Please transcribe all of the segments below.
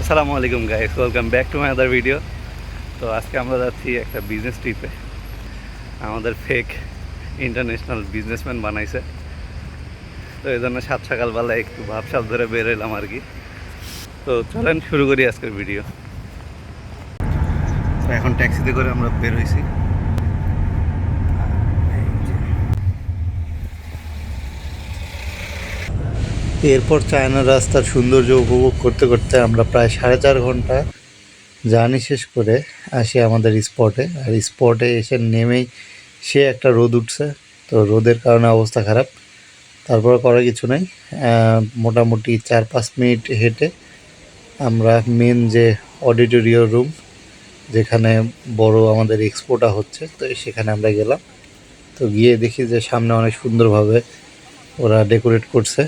আসসালামু আলাইকুম guys, welcome back to my other video. তো আজকে আমরা যাচ্ছি একটা বিজনেস ট্রিপে। আমাদের ফেক ইন্টারন্যাশনাল বিজনেসম্যান বানাইছে, তো এই জন্য সকালবেলা একটু ভাবসাব ধরে বের এলাম আর কি। তো চলেন শুরু করি আজকের ভিডিও। তো এখন ট্যাক্সিতে করে আমরা বের হয়েছি। এরপর চায়না রাস্তার সৌন্দর্য উপভোগ করতে করতে আমরা প্রায় 4.5 ঘন্টা জার্নি শেষ করে আসি আমাদের স্পটে। আর স্পটে এসে নেমেই সে একটা রোদ উঠছে, তো রোদের কারণে অবস্থা খারাপ। তারপরে করার কিছু নাই, মোটামুটি 4-5 মিনিট হেঁটে আমরা মেন যে অডিটোরিয়াম রুম, যেখানে বড় আমাদের এক্সপোটা হচ্ছে, তো সেখানে আমরা গেলাম। তো গিয়ে দেখি যে সামনে অনেক সুন্দরভাবে ওরা ডেকোরেট করছে,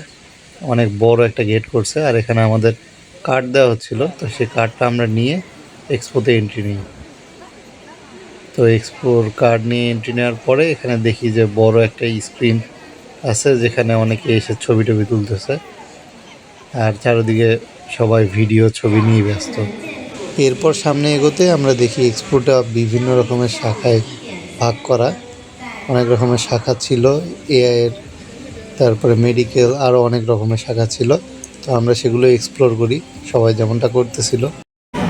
অনেক বড় একটা গেট করছে। আর এখানে আমাদের কার্ড দেওয়া হচ্ছিল, তো সেই কার্ডটা আমরা নিয়ে এক্সপোতে এন্ট্রি নিই। তো এক্সপোর কার্ড নিয়ে এন্ট্রি নেওয়ার পরে এখানে দেখি যে বড় একটা স্ক্রিন আছে, যেখানে অনেকে এসে ছবি টবি তুলতেছে। আর চারিদিকে সবাই ভিডিও ছবি নিয়ে ব্যস্ত। এরপর সামনে এগোতে আমরা দেখি এক্সপোটা বিভিন্ন রকমের শাখায় ভাগ করা। অনেক রকমের শাখা ছিল, এআইয়ের, তারপরে মেডিকেল, আরও অনেক রকমের শাখা ছিল। তো আমরা সেগুলো এক্সপ্লোর করি, সবাই যেমনটা করতেছিল।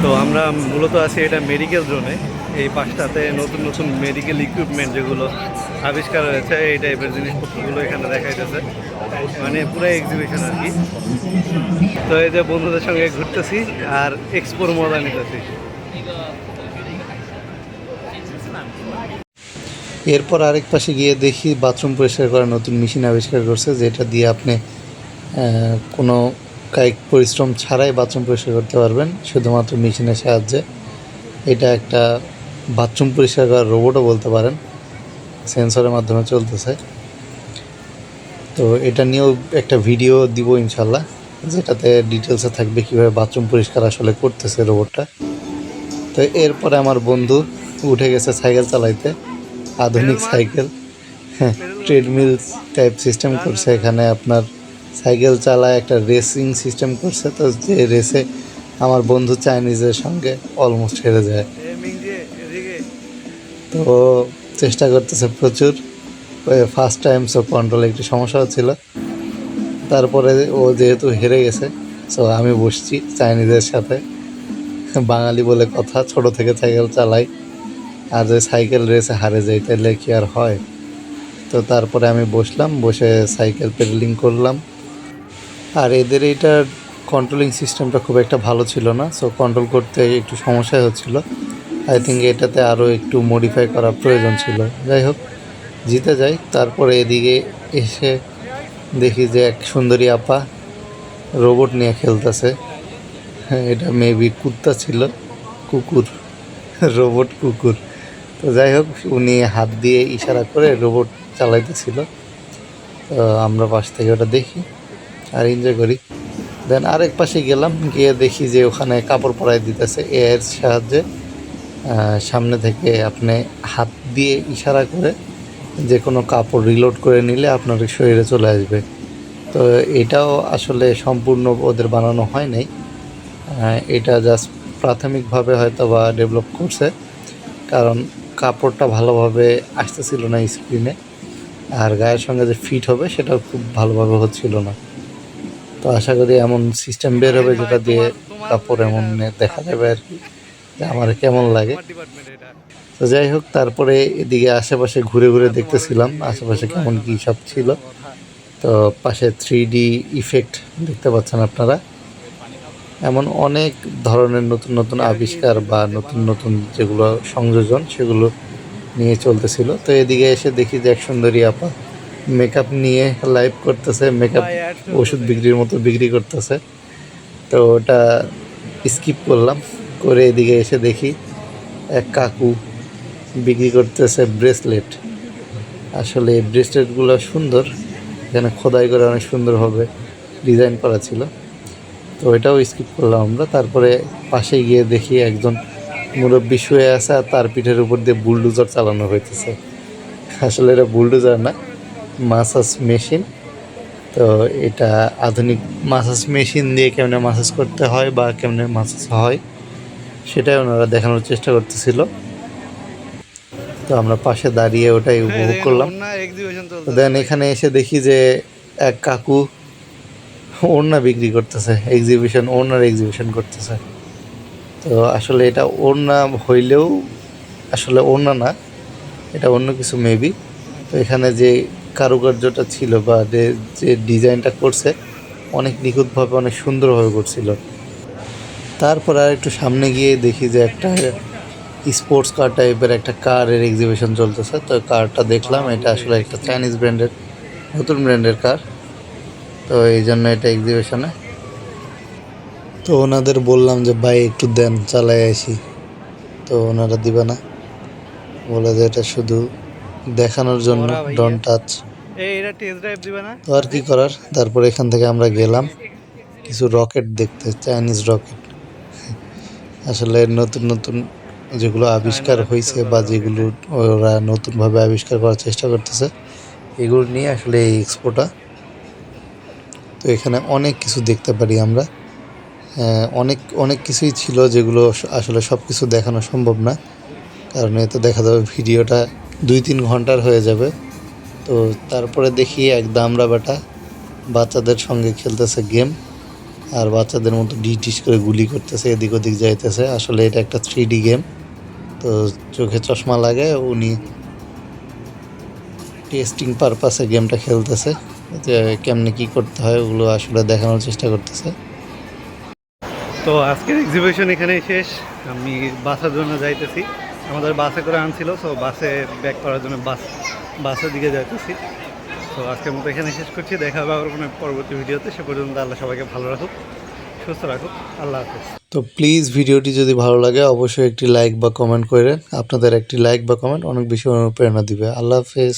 তো আমরা মূলত আছি এটা মেডিকেল জোনে। এই পাশটাতে নতুন নতুন মেডিকেল ইকুইপমেন্ট যেগুলো আবিষ্কার হয়েছে, এই টাইপের জিনিসপত্রগুলো এখানে দেখাইতেছে, মানে পুরো এক্সিবিশন আর কি। তো এই যে বন্ধুদের সঙ্গে ঘুরতেছি আর এক্সপোর মজা নিতেছি। এরপর আরেক পাশে গিয়ে দেখি বাথরুম পরিষ্কার করার নতুন মেশিন আবিষ্কার করছে, যেটা দিয়ে আপনি কোনো কায়িক পরিশ্রম ছাড়াই বাথরুম পরিষ্কার করতে পারবেন শুধুমাত্র মেশিনের সাহায্যে। এটা একটা বাথরুম পরিষ্কার করার রোবটও বলতে পারেন, সেন্সরের মাধ্যমে চলতেছে। তো এটা নিয়েও একটা ভিডিও দিব ইনশাল্লাহ, যেটাতে ডিটেলসে থাকবে কীভাবে বাথরুম পরিষ্কার আসলে করতেছে রোবটটা। তো এরপরে আমার বন্ধু উঠে গেছে সাইকেল চালাইতে, আধুনিক সাইকেল, হ্যাঁ, ট্রেডমিল টাইপ সিস্টেম করছে এখানে। আপনার সাইকেল চালায় একটা রেসিং সিস্টেম করছে, তো যে রেসে আমার বন্ধু চাইনিজের সঙ্গে অলমোস্ট হেরে যায়। তো চেষ্টা করতেছে প্রচুর, ফার্স্ট টাইম, সো কন্ট্রোলে একটু সমস্যা হচ্ছিল। তারপরে ও যেহেতু হেরে গেছে, সো আমি বসছি চাইনিজের সাথে। বাঙালি বলে কথা, ছোট থেকে সাইকেল চালাই, আর যে সাইকেল রেসে হারে যাই তাহলে কি আর হয়। তো তারপরে আমি বসলাম, বসে সাইকেল পেডেলিং করলাম। আর এদের এইটার কন্ট্রোলিং সিস্টেমটা খুব একটা ভালো ছিল না, সো কন্ট্রোল করতে একটু সমস্যাই হচ্ছিল। আই থিঙ্ক এটাতে আরও একটু মডিফাই করা প্রয়োজন ছিল। যাই হোক, জিতে যাই। তারপরে এদিকে এসে দেখি যে এক সুন্দরী আপা রোবট নিয়ে খেলতেছে। হ্যাঁ, এটা মেবি কুত্তা ছিল, কুকুর, রোবট কুকুর। তো যাই হোক, উনি হাত দিয়ে ইশারা করে রোবট চালাইতেছিল। তো আমরা পাশ থেকে ওটা দেখি আর এনজয় করি। দেন আরেক পাশে গেলাম, গিয়ে দেখি যে ওখানে কাপড় পরাই দিতেছে এআইয়ের সাহায্যে। সামনে থেকে আপনি হাত দিয়ে ইশারা করে যে কোনো কাপড় রিলোড করে নিলে আপনার শরীরে চলে আসবে। তো এটাও আসলে সম্পূর্ণ ওদের বানানো হয় নাই, এটা জাস্ট প্রাথমিকভাবে হয়তো বা ডেভেলপ করছে, কারণ কাপড়টা ভালোভাবে আসতেছিল না স্ক্রিনে, আর গায়ের সঙ্গে যে ফিট হবে সেটাও খুব ভালোভাবে হচ্ছিল না। তো আশা করি এমন সিস্টেম বের হবে যেটা দিয়ে কাপড় এমন দেখা যাবে আর কি, যে আমার কেমন লাগে। তো যাই হোক, তারপরে এদিকে আশেপাশে ঘুরে ঘুরে দেখতেছিলাম আশেপাশে কেমন কী সব ছিল। তো পাশে 3D ইফেক্ট দেখতে পাচ্ছেন আপনারা, এমন অনেক ধরনের নতুন নতুন আবিষ্কার বা নতুন নতুন যেগুলো সংযোজন সেগুলো নিয়ে চলতেছিল। তো এদিকে এসে দেখি যে এক সুন্দরী আপা মেকআপ নিয়ে লাইভ করতেছে, মেকআপ ওষুধ বিক্রির মতো বিক্রি করতেছে। তো ওটা স্কিপ করলাম, করে এদিকে এসে দেখি এক কাকু বিক্রি করতেছে ব্রেসলেট। আসলে এই ব্রেসলেটগুলো সুন্দর, এখানে খোদাই করে অনেক সুন্দরভাবে ডিজাইন করা ছিল। তো এটাও স্কিপ করলাম আমরা। তারপরে পাশে গিয়ে দেখি একজন মুরব্বি শুয়ে আছে, আর তার পিঠের উপর দিয়ে বুলডোজার চালানো হইতেছে। আসলে এটা বুলডোজার না, মাসাজ মেশিন। তো এটা আধুনিক মাসাজ মেশিন দিয়ে কেমনে মাসাজ করতে হয় বা কেমনে মাসাজ হয় সেটাই ওনারা দেখানোর চেষ্টা করতেছিল। তো আমরা পাশে দাঁড়িয়ে ওটাই উপভোগ করলাম। তো দেন এখানে এসে দেখি যে এক কাকু ওড়না বিক্রি করতেছে, ওড়নার এক্সিবিশন করতেছে। তো আসলে এটা ওড়না হইলেও আসলে ওড়না না, এটা অন্য কিছু মেবি। তো এখানে যে কারুকার্যটা ছিল বা যে ডিজাইনটা করছে অনেক নিখুঁতভাবে, অনেক সুন্দরভাবে করছিল। তারপর আর একটু সামনে গিয়ে দেখি যে একটা স্পোর্টস কার টাইপের একটা কারের এক্সিবিশন চলতেছে। তো কারটা দেখলাম, এটা আসলে একটা চাইনিজ ব্র্যান্ডের, নতুন ব্র্যান্ডের কার। তো এই জন্য এটা এক্সিবিশনে। তো ওনাদের বললাম যে ভাই একটু দেন, চালাই আসি। তো ওনারা দিবে না, বলে যে এটা শুধু দেখানোর জন্য, ডন টাচ। তো আর কি করার, তারপর এখান থেকে আমরা গেলাম কিছু রকেট দেখতে, চাইনিজ রকেট। আসলে নতুন নতুন যেগুলো আবিষ্কার হয়েছে বা যেগুলো ওরা নতুনভাবে আবিষ্কার করার চেষ্টা করতেছে, এগুলো নিয়ে আসলে এই এক্সপোটা। তো এখানে অনেক কিছু দেখতে পারি আমরা। অনেক অনেক কিছুই ছিল যেগুলো আসলে সব কিছু দেখানো সম্ভব না, কারণ এতে দেখা যাবে ভিডিওটা 2-3 ঘন্টার হয়ে যাবে। তো তারপরে দেখি এক দামড়া বেটা বাচ্চাদের সঙ্গে খেলতেছে গেম, আর বাচ্চাদের মতো ডিস করে গুলি করতেছে, এদিক ওদিক যাইতেছে। আসলে এটা একটা 3D গেম। তো চোখে চশমা লাগে, উনি টেস্টিং পারপাসে গেমটা খেলতেছে, যে কেমনে কি করতে হয় ওগুলো আসলে দেখানোর চেষ্টা করতেছে। তো আজকের এক্সিবিশন এখানেই শেষ। আমি বাসের জন্য যাইতেছি, আমাদের বাসে করে আনছিল, সো বাসে ব্যাক করার জন্য বাসের দিকে যাইতেছি। তো আজকের মতো এখানে শেষ করছি, দেখা হবে আবার কোনো পরবর্তী ভিডিওতে। সে পর্যন্ত আল্লাহ সবাইকে ভালো রাখুক, সুস্থ রাখুক। আল্লাহ হাফেজ। তো প্লিজ ভিডিওটি যদি ভালো লাগে অবশ্যই একটি লাইক বা কমেন্ট করেন। আপনাদের একটি লাইক বা কমেন্ট অনেক বেশি অনুপ্রেরণা দিবে। আল্লাহ হাফেজ।